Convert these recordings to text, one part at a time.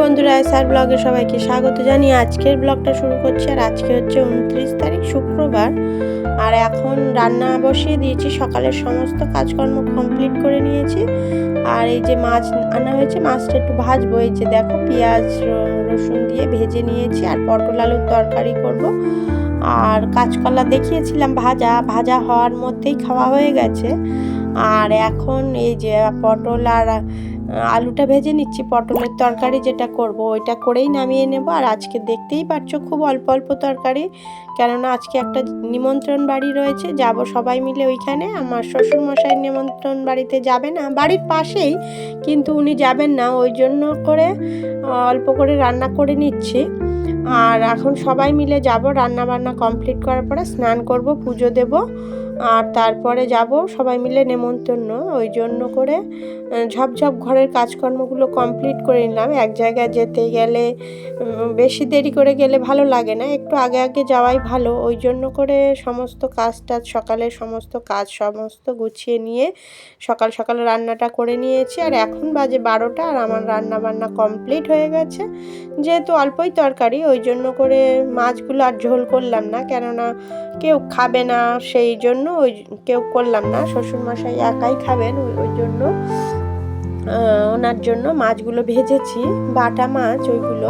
বন্ধুরা, এসআর ব্লগে সবাইকে স্বাগত জানিয়ে আজকের ব্লগটা শুরু করছি। আর আজকে হচ্ছে 29 তারিখ শুক্রবার। আর এখন রান্না বসিয়ে দিয়েছি, সকালের সমস্ত কাজকর্ম কমপ্লিট করে নিয়েছি। আর এই যে মাছ আনা হয়েছে, মাছটা একটু ভাজবো। এই যে দেখো, পেঁয়াজ রসুন দিয়ে ভেজে নিয়েছি। আর পটল আলুর তরকারি করব। আর কাঁচকলা দেখিয়েছিলাম ভাজা ভাজা হওয়ার মধ্যেই খাওয়া হয়ে গেছে। আর এখন এই যে পটল আর আলুটা ভেজে নিচ্ছি। পটলের তরকারি যেটা করব ওইটা করেই নামিয়ে নেব। আর আজকে দেখতেই পাচ্ছ খুব অল্প অল্প তরকারি, কেননা আজকে একটা নিমন্ত্রণ বাড়ি রয়েছে, যাব সবাই মিলে ওইখানে। আমার শ্বশুরমশাই নিমন্ত্রণ বাড়িতে যাবে না, বাড়ির পাশেই, কিন্তু উনি যাবেন না, ওই জন্য করে অল্প করে রান্না করে নিচ্ছি। আর এখন সবাই মিলে যাব, রান্না বান্না কমপ্লিট করার পরে স্নান করব, পুজো দেব, আর তারপরে যাব সবাই মিলে নেমন্তন্ন। ওই জন্য করে ঝপঝপ ঘরের কাজকর্মগুলো কমপ্লিট করে নিলাম। এক জায়গায় যেতে গেলে বেশি দেরি করে গেলে ভালো লাগে না, একটু আগে আগে যাওয়াই ভালো। ওই জন্য করে সমস্ত কাজটা, সকালের সমস্ত কাজ সমস্ত গুছিয়ে নিয়ে সকাল সকাল রান্নাটা করে নিয়েছি। আর এখন বাজে 12টা, আর আমার রান্না বান্না কমপ্লিট হয়ে গেছে। যেহেতু অল্পই তরকারি, ওই জন্য করে মাছগুলো আর ঝোল করলাম না, কেননা কেউ খাবে না, সেই জন্য ওই কেউ করলাম না। শ্বশুরমশাই একাই খাবেন, ওই জন্য ওনার জন্য মাছগুলো ভেজেছি, বাটা মাছ, ওইগুলো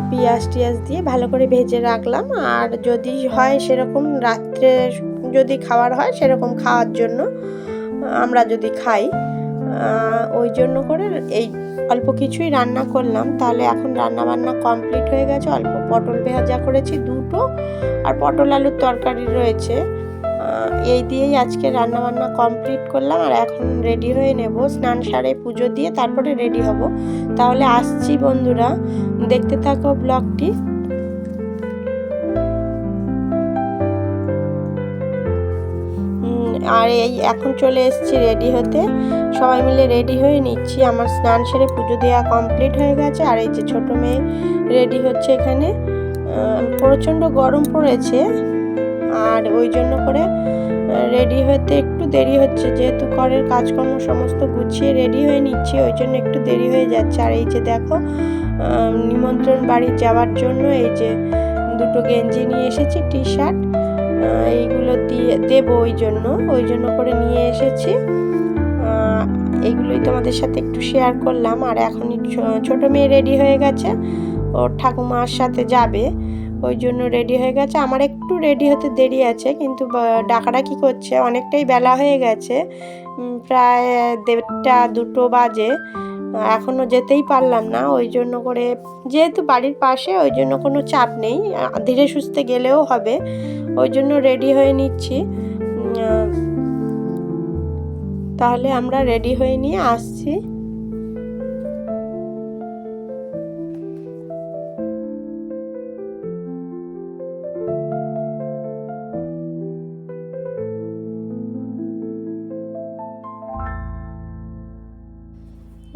পেঁয়াজ টিয়াজ দিয়ে ভালো করে ভেজে রাখলাম। আর যদি হয় সেরকম রাত্রে যদি খাওয়ার হয় সেরকম খাওয়ার জন্য, আমরা যদি খাই, ওই জন্য করে এই অল্প কিছুই রান্না করলাম। তাহলে এখন রান্না বান্না কমপ্লিট হয়ে গেছে। অল্প পটল ভাজা করেছি দুটো, আর পটল আলুর তরকারি রয়েছে। এই দিয়েই আজকে রান্না বান্না কমপ্লিট করলাম। আর এখন রেডি হয়ে নেব, স্নান সারে পুজো দিয়ে তারপরে রেডি হব। তাহলে আসছি বন্ধুরা, দেখতে থাকো ব্লগটি। আর এই এখন চলে এসেছি রেডি হতে, সবাই মিলে রেডি হয়ে নিচ্ছি। আমার স্নান সেরে পুজো দেওয়া কমপ্লিট হয়ে গেছে। আর এই যে ছোট মেয়ে রেডি হচ্ছে এখানে। প্রচণ্ড গরম পড়েছে, আর ওই জন্য করে রেডি হতে একটু দেরি হচ্ছে, যেহেতু ঘরের কাজকর্ম সমস্ত গুছিয়ে রেডি হয়ে নিচ্ছি, ওই জন্য একটু দেরি হয়ে যাচ্ছে। আর এই যে দেখো, নিমন্ত্রণ বাড়ি যাওয়ার জন্য এই যে দুটো গেঞ্জি নিয়ে এসেছি, টি শার্ট, এইগুলো দিয়ে দেবো, ওই জন্য করে নিয়ে এসেছি। এইগুলোই তোমাদের সাথে একটু শেয়ার করলাম। আর এখনই ছোট মেয়ে রেডি হয়ে গেছে, ওর ঠাকুমার সাথে যাবে, ওই জন্য রেডি হয়ে গেছে। আমার একটু রেডি হতে দেরি আছে, কিন্তু ডাকাডাকি করছে, অনেকটাই বেলা হয়ে গেছে, প্রায় 1:30 2 বাজে, এখনও যেতেই পারলাম না। ওই জন্য করে, যেহেতু বাড়ির পাশে, ওই জন্য কোনো চাপ নেই, ধীরে সুস্থে গেলেও হবে, ওই জন্য রেডি হয়ে নিচ্ছি। তাহলে আমরা রেডি হয়ে নিয়ে আসছি।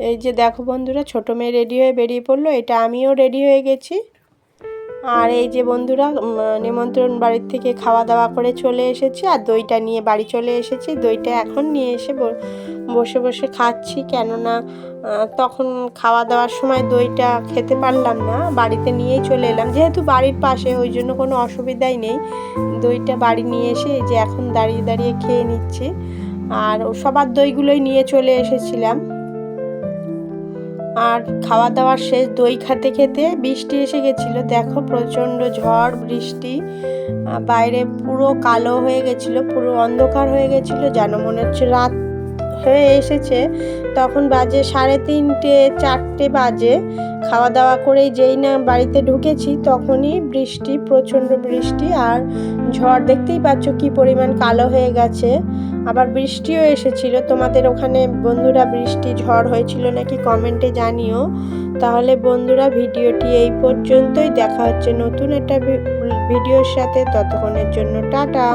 এই যে দেখো বন্ধুরা, ছোট মেয়ে রেডি হয়ে বেরিয়ে পড়লো, এটা আমিও রেডি হয়ে গেছি। আর এই যে বন্ধুরা, নিমন্ত্রণ বাড়ির থেকে খাওয়া দাওয়া করে চলে এসেছি, আর দইটা নিয়ে বাড়ি চলে এসেছি। দইটা এখন নিয়ে এসে বসে বসে খাচ্ছি, কেননা তখন খাওয়া দাওয়ার সময় দইটা খেতে পারলাম না, বাড়িতে নিয়েই চলে এলাম, যেহেতু বাড়ির পাশে, ওই জন্য কোনো অসুবিধাই নেই। দইটা বাড়ি নিয়ে এসে এই যে এখন দাঁড়িয়ে দাঁড়িয়ে খেয়ে নিচ্ছি। আর সবার দইগুলোই নিয়ে চলে এসেছিলাম। আর খাওয়া দাওয়ার শেষ, দই খেতে খেতে বৃষ্টি এসে গেছিলো। দেখো, প্রচণ্ড ঝড় বৃষ্টি, বাইরে পুরো কালো হয়ে গেছিলো, পুরো অন্ধকার হয়ে গেছিলো, যেন মনে হচ্ছে রাত হয়ে এসেছে। তখন বাজে 3:30 4টে বাজে। খাওয়া দাওয়া করেই যেই না বাড়িতে ঢুকেছি, তখনই বৃষ্টি, প্রচণ্ড বৃষ্টি আর ঝড়, দেখতেই পাচ্ছ কি পরিমাণ কালো হয়ে গেছে। আবার বৃষ্টিও এসেছিল। তোমাদের ওখানে বন্ধুরা বৃষ্টি ঝড় হয়েছিল নাকি কমেন্টে জানিও। তাহলে বন্ধুরা, ভিডিওটি এই পর্যন্তই, দেখা হচ্ছে নতুন একটা ভিডিওর সাথে, ততক্ষণের জন্য টাটা।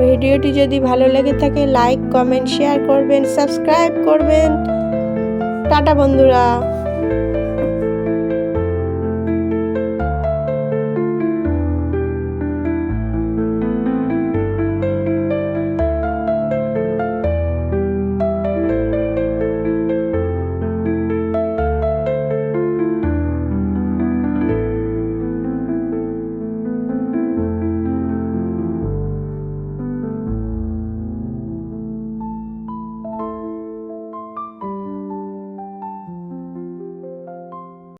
ভিডিওটি যদি ভালো লেগে থাকে লাইক কমেন্ট শেয়ার করবেন, সাবস্ক্রাইব করবেন। টাটা বন্ধুরা।